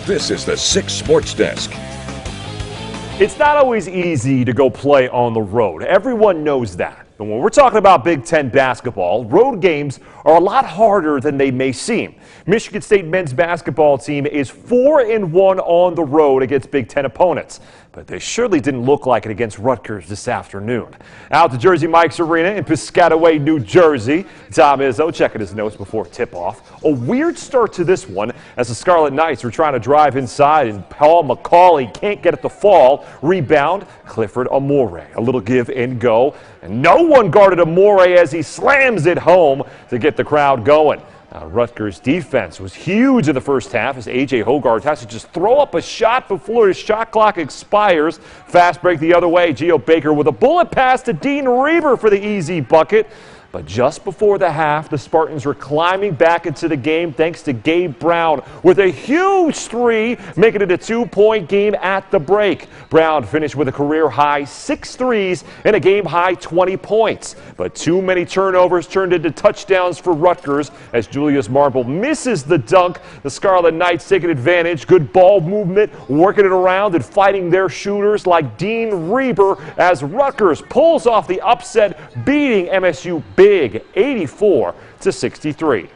This is the 6 Sports Desk. It's not always easy to go play on the road. Everyone knows that. But when we're talking about Big Ten basketball, road games are a lot harder than they may seem. Michigan State men's basketball team is 4-1 on the road against Big Ten opponents. But they surely didn't look like it against Rutgers this afternoon. Out to Jersey Mike's Arena in Piscataway, New Jersey. Tom Izzo checking his notes before tip-off. A weird start to this one as the Scarlet Knights were trying to drive inside and Paul McCauley can't get it to fall. Rebound, Clifford Amore. A little give and go. And no one guarded Amore as he slams it home to get the crowd going. Rutgers' defense was huge in the first half as A.J. Hogarth has to just throw up a shot before his shot clock expires. Fast break the other way. Geo Baker with a bullet pass to Dean Reber for the easy bucket. But just before the half, the Spartans were climbing back into the game thanks to Gabe Brown with a huge three, making it a 2-point game at the break. Brown finished with a career-high 6 threes and a game-high 20 points. But too many turnovers turned into touchdowns for Rutgers as Julius Marble misses the dunk. The Scarlet Knights taking advantage. Good ball movement, working it around and fighting their shooters like Dean Reber as Rutgers pulls off the upset, beating MSU big 84-63.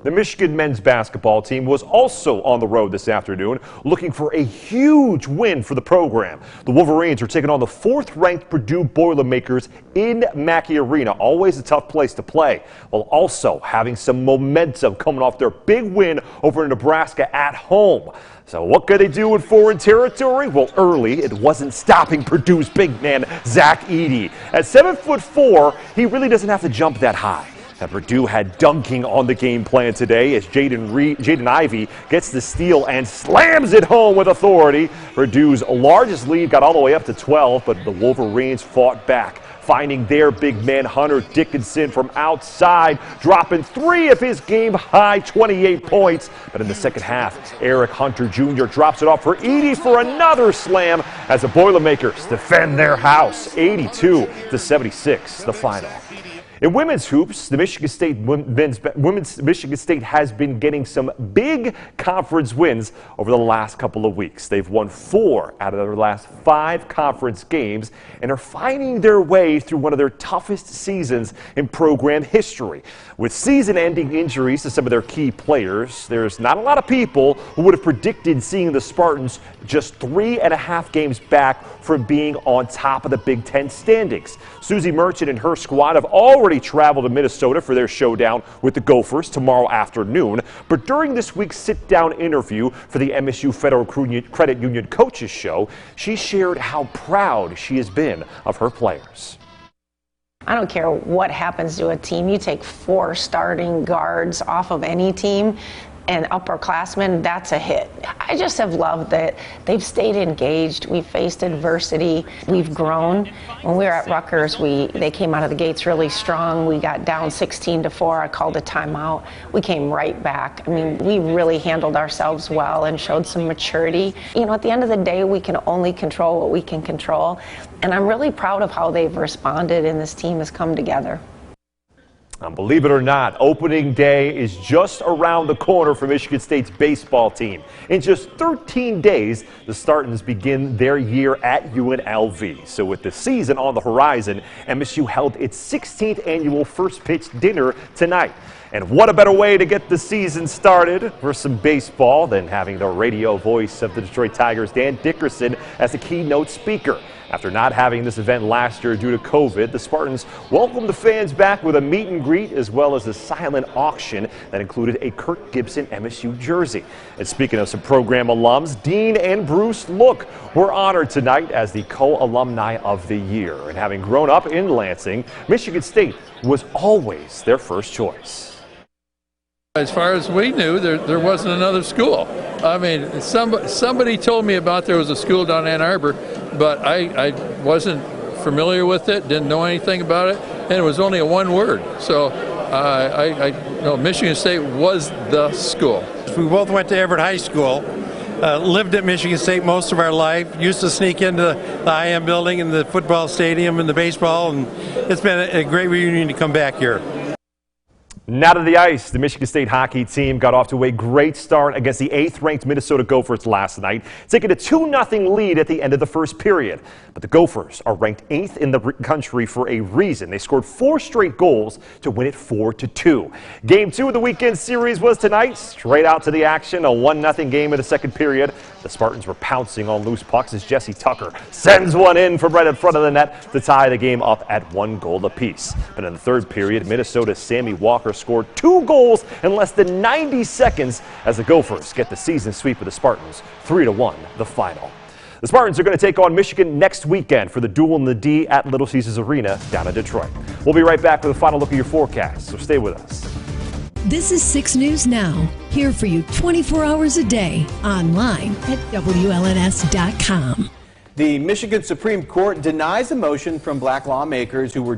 The Michigan men's basketball team was also on the road this afternoon looking for a huge win for the program. The Wolverines are taking on the 4th-ranked Purdue Boilermakers in Mackey Arena. Always a tough place to play, while also having some momentum coming off their big win over Nebraska at home. So what could they do in foreign territory? Well, early, it wasn't stopping Purdue's big man, Zach Edey. At 7'4", he really doesn't have to jump that high. Now, Purdue had dunking on the game plan today as Jaden Ivey gets the steal and slams it home with authority. Purdue's largest lead got all the way up to 12, but the Wolverines fought back, finding their big man Hunter Dickinson from outside, dropping 3 of his game-high 28 points. But in the second half, Eric Hunter Jr. drops it off for Edey for another slam as the Boilermakers defend their house. 82-76, the final. In women's hoops, the Michigan State has been getting some big conference wins over the last couple of weeks. They've won 4 out of their last 5 conference games and are finding their way through one of their toughest seasons in program history. With season-ending injuries to some of their key players, there's not a lot of people who would have predicted seeing the Spartans just 3.5 games back from being on top of the Big Ten standings. Susie Merchant and her squad have already traveled to Minnesota for their showdown with the Gophers tomorrow afternoon. But during this week's sit-down interview for the MSU Federal Credit Union Coaches Show, she shared how proud she has been of her players. I don't care what happens to a team. You take 4 starting guards off of any team and upperclassmen, that's a hit. I just have loved that they've stayed engaged. We've faced adversity. We've grown. When we were at Rutgers, they came out of the gates really strong. We got down 16-4. I called a timeout. We came right back. I mean, we really handled ourselves well and showed some maturity. You know, at the end of the day, we can only control what we can control. And I'm really proud of how they've responded and this team has come together. Believe it or not, opening day is just around the corner for Michigan State's baseball team. In just 13 days, the Spartans begin their year at UNLV. So with the season on the horizon, MSU held its 16th annual First Pitch Dinner tonight. And what a better way to get the season started for some baseball than having the radio voice of the Detroit Tigers, Dan Dickerson, as the keynote speaker. After not having this event last year due to COVID, the Spartans welcomed the fans back with a meet and greet as well as a silent auction that included a Kirk Gibson MSU jersey. And speaking of some program alums, Dean and Bruce Look were honored tonight as the co-alumni of the year. And having grown up in Lansing, Michigan State was always their first choice. As far as we knew, there wasn't another school. I mean, somebody told me about there was a school down Ann Arbor, but I wasn't familiar with it, didn't know anything about it, and it was only a 1 word. So I know Michigan State was the school. We both went to Everett High School, lived at Michigan State most of our life, used to sneak into the IM building and the football stadium and the baseball, and it's been a great reunion to come back here. Now to the ice. The Michigan State hockey team got off to a great start against the 8th-ranked Minnesota Gophers last night, taking a 2-0 lead at the end of the first period. But the Gophers are ranked 8th in the country for a reason. They scored 4 straight goals to win it 4-2. Game 2 of the weekend series was tonight. Straight out to the action, a 1-0 game in the second period. The Spartans were pouncing on loose pucks as Jesse Tucker sends one in from right in front of the net to tie the game up at 1 goal apiece. But in the third period, Minnesota's Sammy Walker scored 2 goals in less than 90 seconds as the Gophers get the season sweep of the Spartans 3-1 the final. The Spartans are going to take on Michigan next weekend for the Duel in the D at Little Caesars Arena down in Detroit. We'll be right back with a final look at your forecast, so stay with us. This is 6 News Now, here for you 24 hours a day, online at WLNS.com. The Michigan Supreme Court denies a motion from black lawmakers who were